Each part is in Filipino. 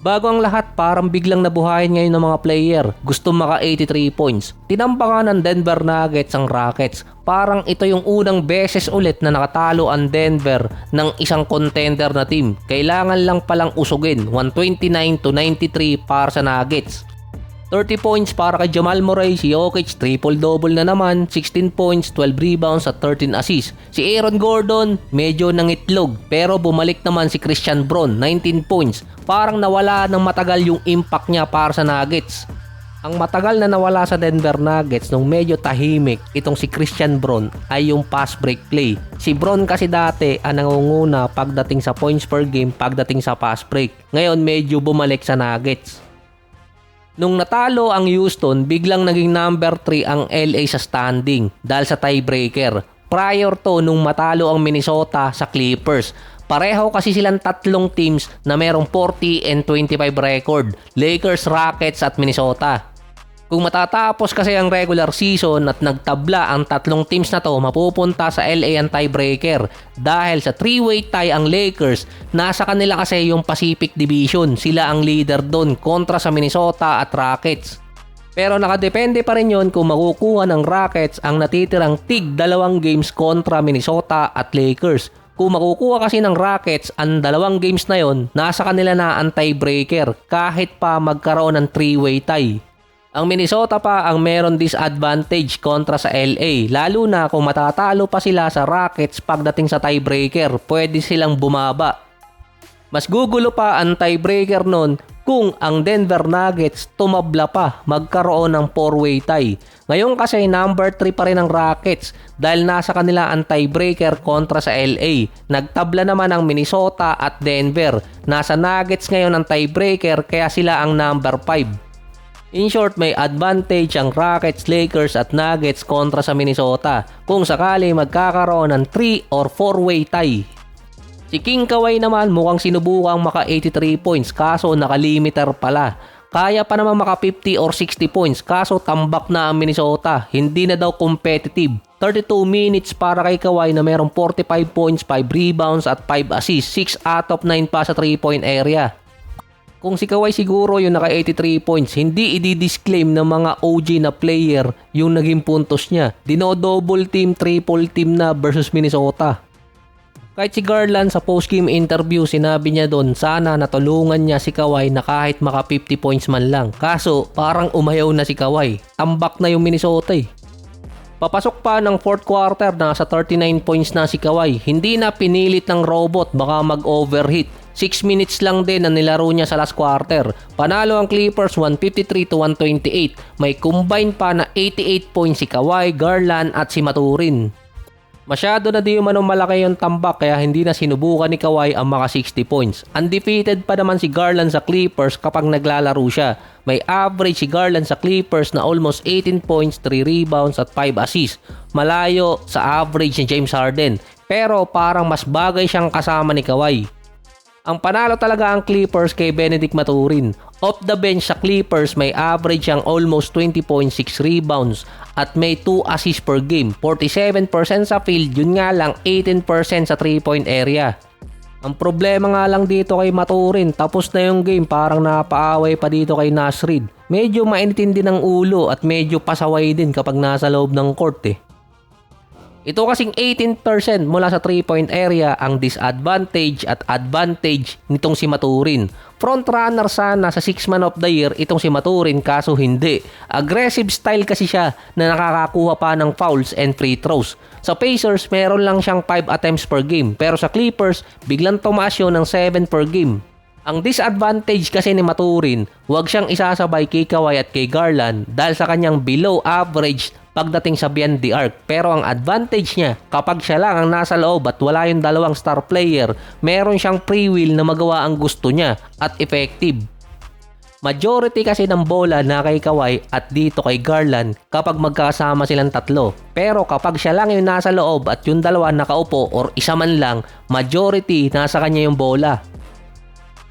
Bago ang lahat, parang biglang nabuhayin ngayon ng mga player. Gusto maka 83 points. Tinambakan ng Denver Nuggets ang Rockets. Parang ito yung unang beses ulit na nakatalo ang Denver ng isang contender na team. Kailangan lang palang usugin, 129-93 para sa Nuggets. 30 points para kay Jamal Murray, si Jokic triple-double na naman, 16 points, 12 rebounds at 13 assists. Si Aaron Gordon medyo nangitlog pero bumalik naman si Christian Braun, 19 points. Parang nawala ng matagal yung impact niya para sa Nuggets. Ang matagal na nawala sa Denver Nuggets nung medyo tahimik itong si Christian Braun ay yung pass break play. Si Braun kasi dati ang nangunguna pagdating sa points per game pagdating sa pass break. Ngayon medyo bumalik sa Nuggets. Nung natalo ang Houston, biglang naging number 3 ang LA sa standing dahil sa tiebreaker. Prior to nung matalo ang Minnesota sa Clippers. Pareho kasi silang tatlong teams na merong 40 and 25 record. Lakers, Rockets at Minnesota. Kung matatapos kasi ang regular season at nagtabla ang tatlong teams na to, mapupunta sa LA ang tiebreaker. Dahil sa 3-way tie ang Lakers, nasa kanila kasi yung Pacific Division. Sila ang leader doon kontra sa Minnesota at Rockets. Pero nakadepende pa rin yun kung makukuha ng Rockets ang natitirang tig 2 games kontra Minnesota at Lakers. Kung makukuha kasi ng Rockets ang 2 games na yon, nasa kanila na ang tiebreaker kahit pa magkaroon ng 3-way tie. Ang Minnesota pa ang meron disadvantage kontra sa LA, lalo na kung matatalo pa sila sa Rockets pagdating sa tiebreaker, pwede silang bumaba. Mas gugulo pa ang tiebreaker nun kung ang Denver Nuggets tumabla pa, magkaroon ng 4-way tie. Ngayon kasi number 3 pa rin ang Rockets dahil nasa kanila ang tiebreaker kontra sa LA. Nagtabla naman ang Minnesota at Denver. Nasa Nuggets ngayon ang tiebreaker kaya sila ang number 5. In short, may advantage ang Rockets, Lakers at Nuggets kontra sa Minnesota kung sakali magkakaroon ng 3 or 4-way tie. Si King Kawhi naman mukhang sinubukang maka 83 points kaso nakalimiter pala. Kaya pa naman maka 50 or 60 points kaso tambak na ang Minnesota. Hindi na daw competitive. 32 minutes para kay Kawhi na merong 45 points, 5 rebounds at 5 assists. 6 out of 9 pa sa 3-point area. Kung si Kawhi siguro yung naka 83 points, hindi i-disclaim ng mga OG na player yung naging puntos niya. Dino-double team, triple team na versus Minnesota. Kahit si Garland sa post-game interview, sinabi niya doon sana natulungan niya si Kawhi na kahit maka 50 points man lang. Kaso parang umayaw na si Kawhi. Tambak na yung Minnesota eh. Papasok pa ng 4th quarter na sa 39 points na si Kawhi. Hindi na pinilit ng robot baka mag-overheat. 6 minutes lang din ang nilaro niya sa last quarter. Panalo ang Clippers 153-128. May combine pa na 88 points si Kawhi, Garland at si Mathurin. Masyado na di umano malaki yung tambak kaya hindi na sinubukan ni Kawhi ang maka 60 points. Undefeated pa naman si Garland sa Clippers kapag naglalaro siya. May average si Garland sa Clippers na almost 18 points, 3 rebounds at 5 assists. Malayo sa average ni James Harden. Pero parang mas bagay siyang kasama ni Kawhi. Ang panalo talaga ang Clippers kay Benedict Mathurin. Off the bench sa Clippers may average ang almost 20.6 rebounds at may 2 assists per game. 47% sa field, yun nga lang 18% sa 3-point area. Ang problema nga lang dito kay Mathurin, tapos na yung game parang napaaway pa dito kay Naz Reid. Medyo mainitin din ang ulo at medyo pasaway din kapag nasa loob ng court eh. Ito kasing 18% mula sa 3-point area ang disadvantage at advantage nitong si Mathurin. Frontrunner sana sa 6-man of the year itong si Mathurin kaso hindi. Aggressive style kasi siya na nakakakuha pa ng fouls and free throws. Sa Pacers meron lang siyang 5 attempts per game pero sa Clippers biglang tumaas yun ng 7 per game. Ang disadvantage kasi ni Mathurin, huwag siyang isasabay kay Kawhi at kay Garland dahil sa kanyang below average pagdating sa beyond the arc. Pero ang advantage niya, kapag siya lang ang nasa loob at wala yung dalawang star player, meron siyang free will na magawa ang gusto niya at effective. Majority kasi ng bola na kay Kawhi at dito kay Garland kapag magkasama silang tatlo. Pero kapag siya lang yung nasa loob at yung dalawa nakaupo or isa man lang, majority nasa kanya yung bola.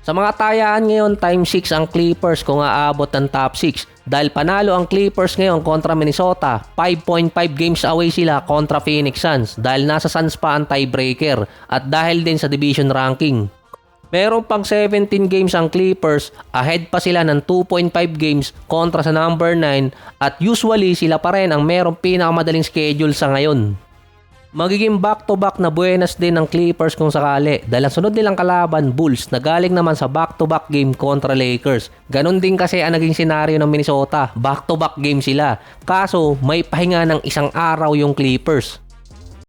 Sa mga tayaan ngayon, time 6 ang Clippers kung aabot ng top 6. Dahil panalo ang Clippers ngayon kontra Minnesota, 5.5 games away sila kontra Phoenix Suns dahil nasa Suns pa ang tiebreaker at dahil din sa division ranking. Meron pang 17 games ang Clippers, ahead pa sila ng 2.5 games kontra sa number 9 at usually sila pa rin ang merong pinakamadaling schedule sa ngayon. Magiging back-to-back na buenas din ng Clippers kung sakali dahil ang sunod nilang kalaban Bulls na galing naman sa back-to-back game kontra Lakers. Ganon din kasi ang naging senaryo ng Minnesota, back-to-back game sila. Kaso may pahinga ng isang araw yung Clippers.